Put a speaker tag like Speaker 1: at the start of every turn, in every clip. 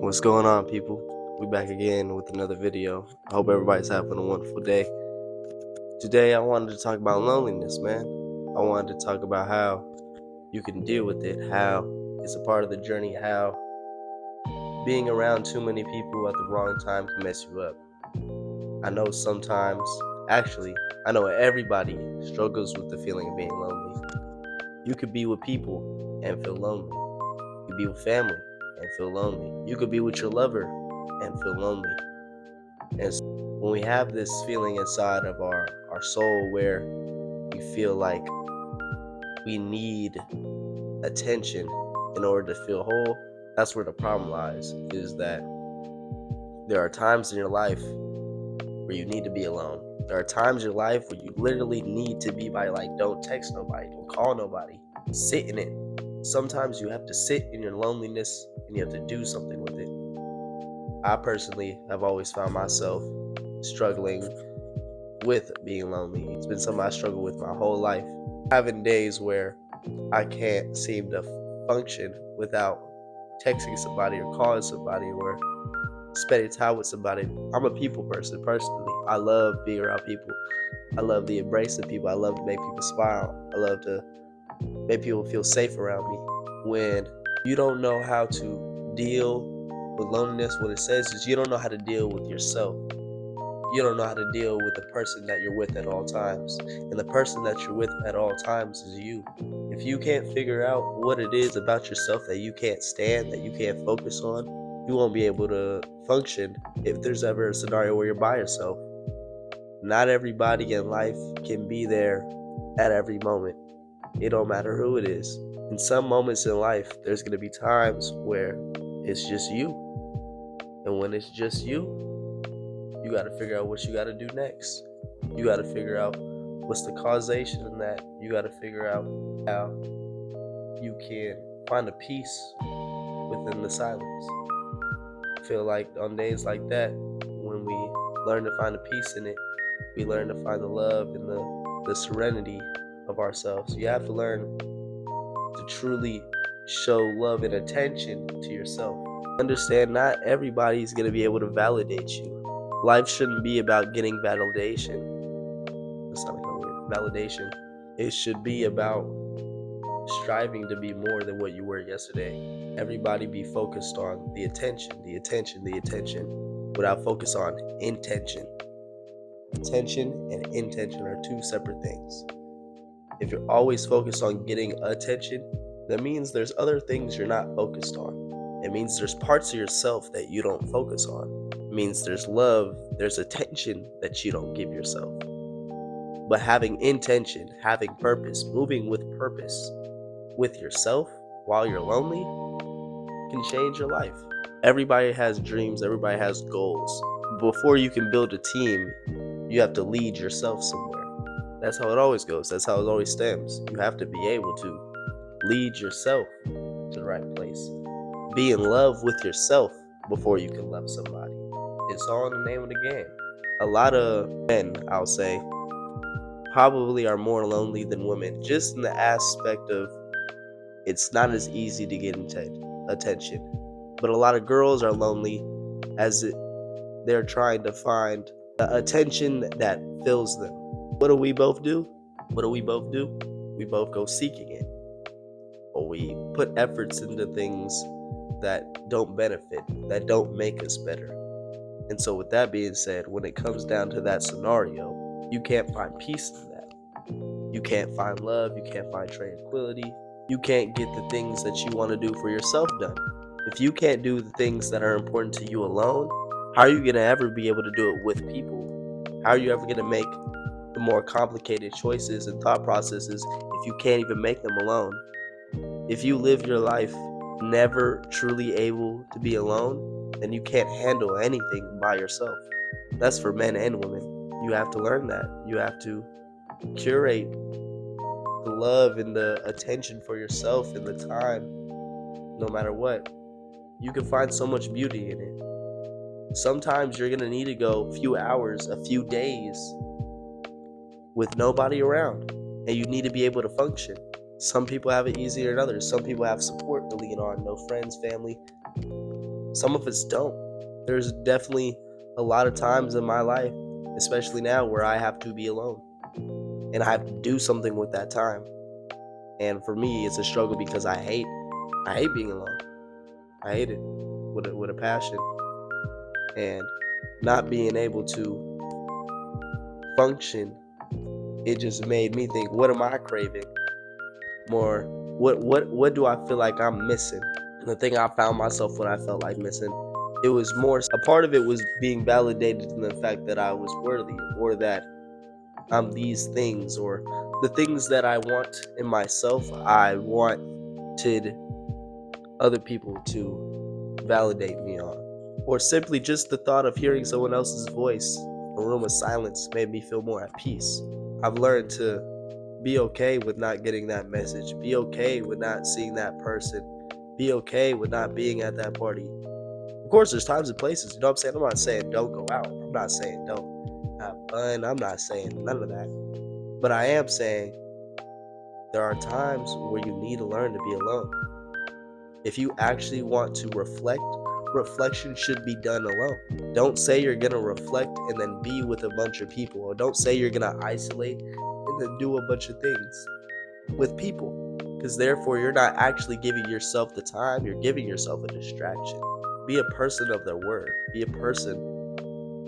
Speaker 1: What's going on, people? We back again with another video. I hope everybody's having a wonderful day. Today I wanted to talk about loneliness, man. I wanted to talk about how you can deal with it, how it's a part of the journey, how being around too many people at the wrong time can mess you up. I know I know everybody struggles with the feeling of being lonely. You could be with people and feel lonely. You could be with family and feel lonely. You could be with your lover and feel lonely. And when we have this feeling inside of our soul where we feel like we need attention in order to feel whole, that's where the problem lies, is that there are times in your life where you need to be alone. There are times in your life where you literally need to be by, like, don't text nobody, don't call nobody, sit in it. Sometimes you have to sit in your loneliness and you have to do something with it. I personally have always found myself struggling with being lonely. It's been something I struggle with my whole life. Having days where I can't seem to function without texting somebody or calling somebody or spending time with somebody. I'm a people person personally. I love being around people. I love the embrace of people. I love to make people smile. I love to make people feel safe around me. When you don't know how to deal with loneliness, what it says is you don't know how to deal with yourself. You don't know how to deal with the person that you're with at all times. And the person that you're with at all times is you. If you can't figure out what it is about yourself that you can't stand, that you can't focus on, you won't be able to function if there's ever a scenario where you're by yourself. Not everybody in life can be there at every moment. It don't matter who it is. In some moments in life, there's going to be times where it's just you. And when it's just you got to figure out what you got to do next. You got to figure out what's the causation in that. You got to figure out how you can find a peace within the silence. I feel like on days like that, when we learn to find a peace in it, we learn to find the love and the serenity of ourselves. You have to learn to truly show love and attention to yourself. Understand not everybody's going to be able to validate you. Life shouldn't be about getting validation. That sounds like a weird validation. It should be about striving to be more than what you were yesterday. Everybody be focused on the attention, without focus on intention. Attention and intention are two separate things. If you're always focused on getting attention, that means there's other things you're not focused on. It means there's parts of yourself that you don't focus on. It means there's love, there's attention that you don't give yourself. But having intention, having purpose, moving with purpose with yourself while you're lonely can change your life. Everybody has dreams, everybody has goals. Before you can build a team, you have to lead yourself somewhere. That's how it always goes. That's how it always stems. You have to be able to lead yourself to the right place. Be in love with yourself before you can love somebody. It's all in the name of the game. A lot of men, I'll say, probably are more lonely than women, just in the aspect of it's not as easy to get attention. But a lot of girls are lonely as they're trying to find the attention that fills them. What do we both do? We both go seeking it. Or we put efforts into things that don't benefit, that don't make us better. And so with that being said, when it comes down to that scenario, you can't find peace in that. You can't find love, you can't find tranquility. You can't get the things that you want to do for yourself done. If you can't do the things that are important to you alone, how are you going to ever be able to do it with people? How are you ever going to make the more complicated choices and thought processes if you can't even make them alone? If you live your life never truly able to be alone, then you can't handle anything by yourself. That's for men and women. You have to learn that. You have to curate the love and the attention for yourself and the time, no matter what. You can find so much beauty in it. Sometimes you're going to need to go a few hours, a few days with nobody around, and you need to be able to function. Some people have it easier than others. Some people have support to lean on, no friends, family. Some of us don't. There's definitely a lot of times in my life, especially now, where I have to be alone and I have to do something with that time. And for me, it's a struggle because I hate being alone. I hate it with a passion, and not being able to function. It just made me think, what am I craving more? What do I feel like I'm missing? And the thing I found myself when I felt like missing, it was more, a part of it was being validated in the fact that I was worthy, or that I'm these things, or the things that I want in myself. I wanted other people to validate me on, or simply just the thought of hearing someone else's voice in a room of silence made me feel more at peace. I've learned to be okay with not getting that message, be okay with not seeing that person, be okay with not being at that party. Of course, there's times and places, you know what I'm saying? I'm not saying don't go out. I'm not saying don't have fun. I'm not saying none of that. But I am saying there are times where you need to learn to be alone. If you actually want to reflect, reflection should be done alone. Don't say you're going to reflect and then be with a bunch of people, or don't say you're going to isolate and then do a bunch of things with people, because therefore you're not actually giving yourself the time, you're giving yourself a distraction. Be a person of their word. Be a person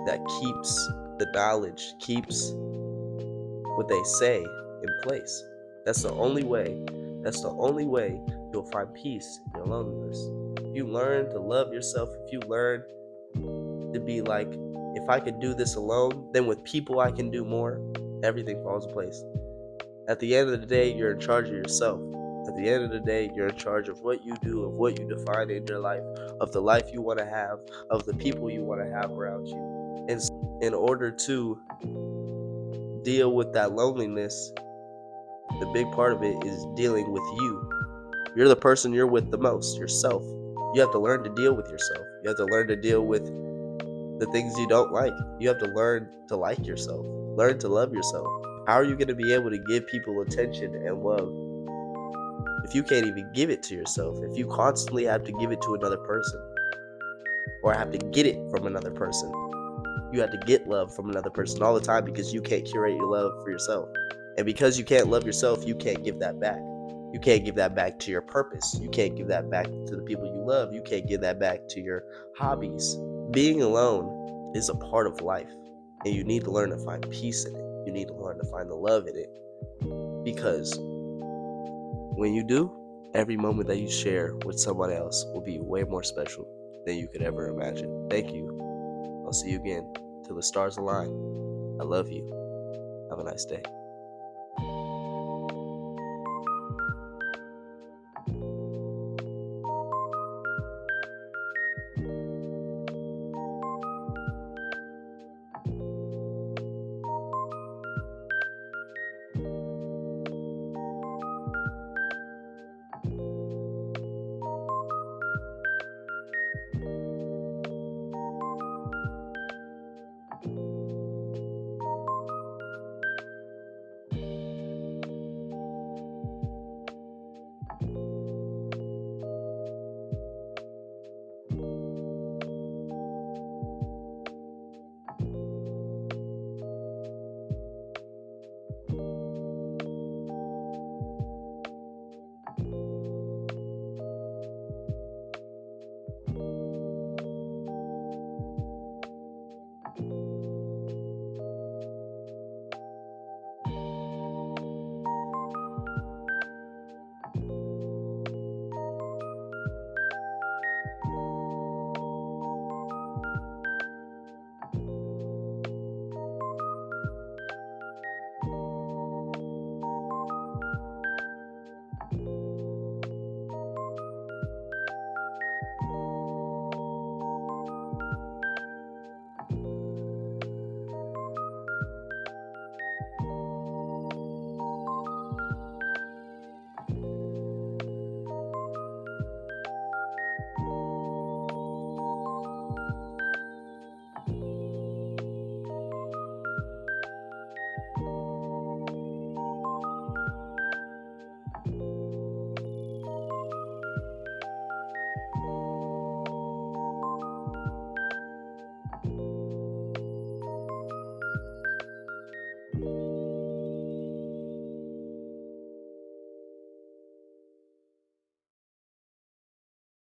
Speaker 1: that keeps the knowledge, keeps what they say in place. That's the only way. That's the only way you'll find peace in your loneliness. If you learn to love yourself, if you learn to be like, if I could do this alone, then with people I can do more, everything falls in place. At the end of the day, you're in charge of yourself. At the end of the day, you're in charge of what you do, of what you define in your life, of the life you want to have, of the people you want to have around you. And in order to deal with that loneliness, the big part of it is dealing with you. You're the person you're with the most, yourself. You have to learn to deal with yourself. You have to learn to deal with the things you don't like. You have to learn to like yourself. Learn to love yourself. How are you going to be able to give people attention and love if you can't even give it to yourself? If you constantly have to give it to another person, or have to get it from another person. You have to get love from another person all the time because you can't curate your love for yourself. And because you can't love yourself, you can't give that back. You can't give that back to your purpose. You can't give that back to the people you love. You can't give that back to your hobbies. Being alone is a part of life, and you need to learn to find peace in it. You need to learn to find the love in it, because when you do, every moment that you share with someone else will be way more special than you could ever imagine. Thank you. I'll see you again till the stars align. I love you. Have a nice day.